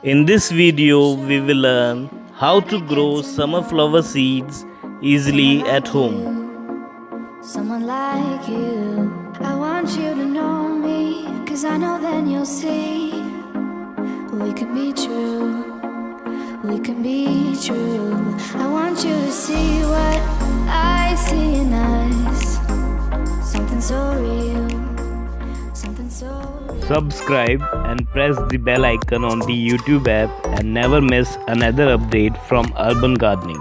In this video, we will learn how to grow summer flower seeds easily at home. Someone like you, I want you to know me, 'cause I know then you'll see we can be true, we can be true. I want you to see what I see in us, something so real, something so real. Subscribe and press the bell icon on the YouTube app and never miss another update from urban gardening.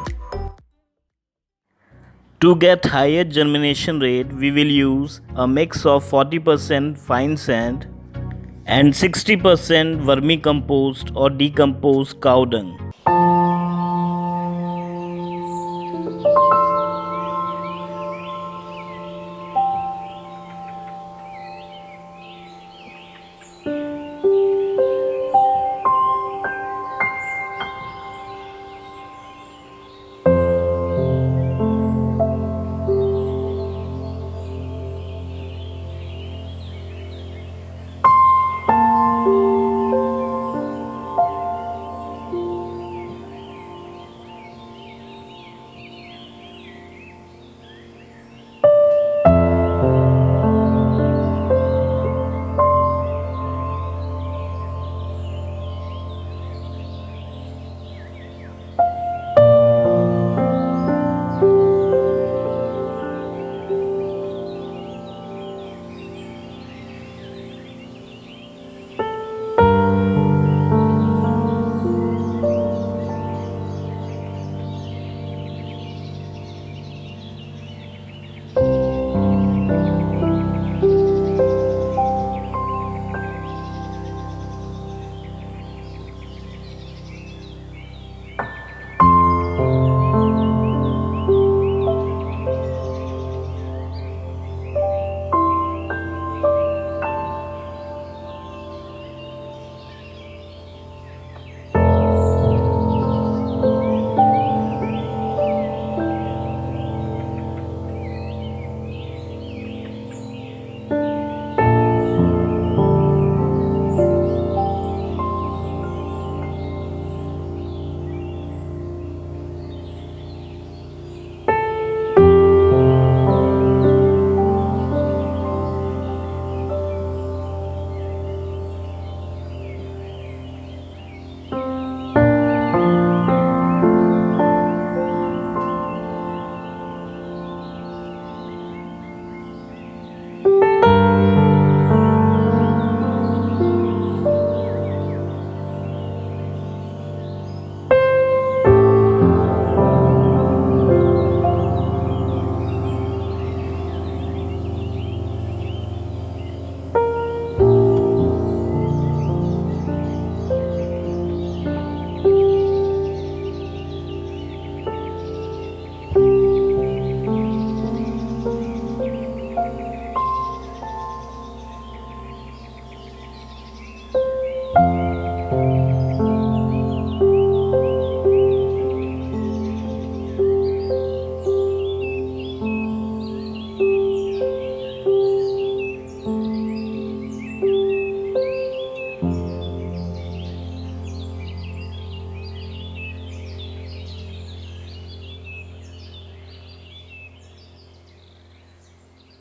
To get higher germination rate, we will use a mix of 40% fine sand and 60% vermicompost or decomposed cow dung.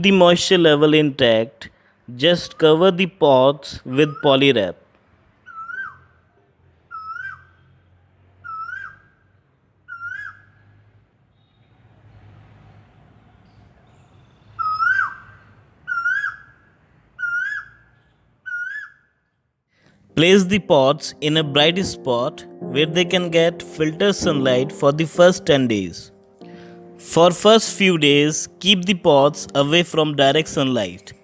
The moisture level intact, just cover the pots with polywrap. Place the pots in a bright spot where they can get filtered sunlight for the first 10 days. For first few days, keep the pots away from direct sunlight.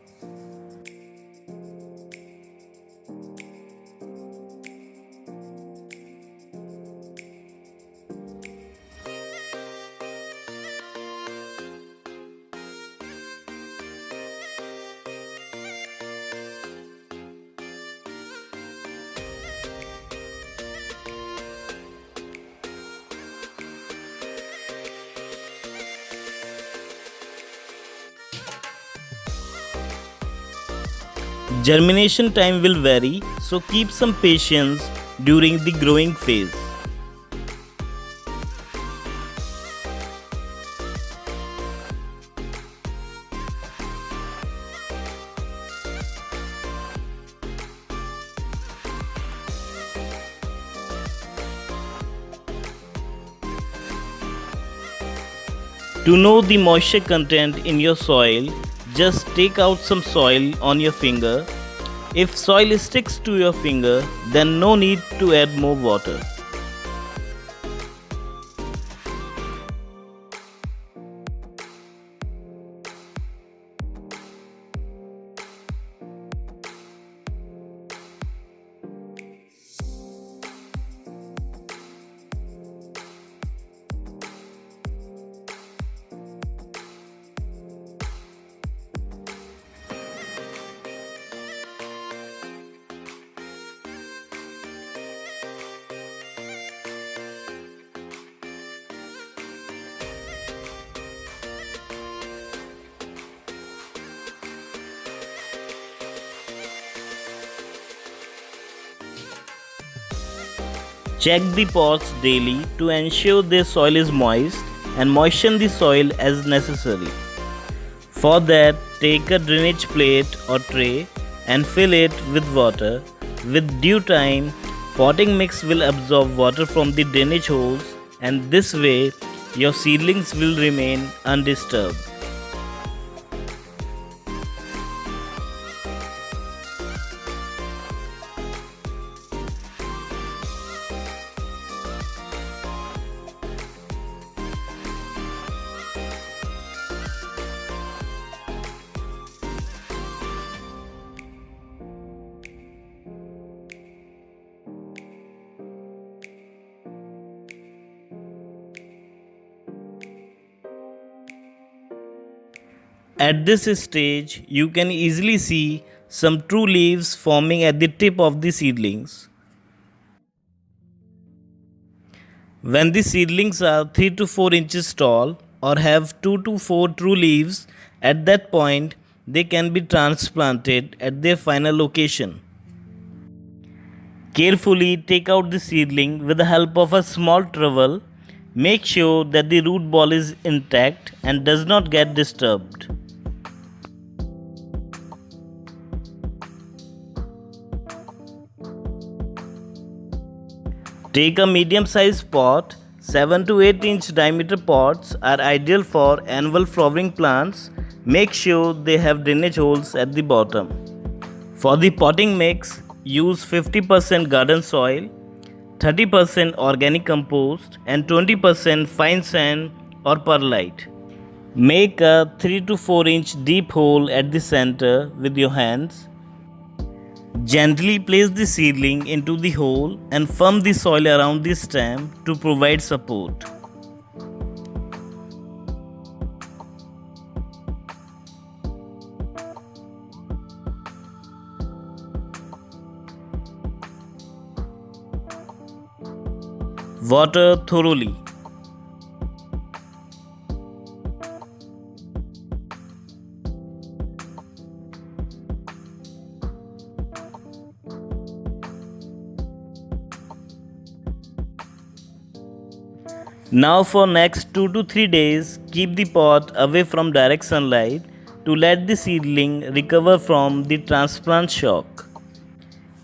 Germination time will vary, so keep some patience during the growing phase. To know the moisture content in your soil, just take out some soil on your finger. If soil sticks to your finger, then no need to add more water. Check the pots daily to ensure their soil is moist and moisten the soil as necessary. For that, take a drainage plate or tray and fill it with water. With due time, potting mix will absorb water from the drainage holes, and this way your seedlings will remain undisturbed. At this stage, you can easily see some true leaves forming at the tip of the seedlings. When the seedlings are 3 to 4 inches tall or have 2 to 4 true leaves, at that point they can be transplanted at their final location. Carefully take out the seedling with the help of a small trowel. Make sure that the root ball is intact and does not get disturbed. Take a medium sized pot. 7 to 8 inch diameter pots are ideal for annual flowering plants. Make sure they have drainage holes at the bottom. For the potting mix, use 50% garden soil, 30% organic compost, and 20% fine sand or perlite. Make a 3 to 4 inch deep hole at the center with your hands. Gently place the seedling into the hole and firm the soil around the stem to provide support. Water thoroughly. Now for next 2 to 3 days, keep the pot away from direct sunlight to let the seedling recover from the transplant shock.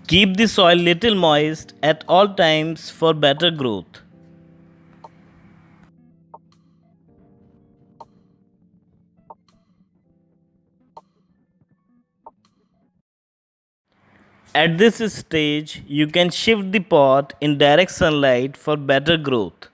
Keep the soil little moist at all times for better growth. At this stage, you can shift the pot in direct sunlight for better growth.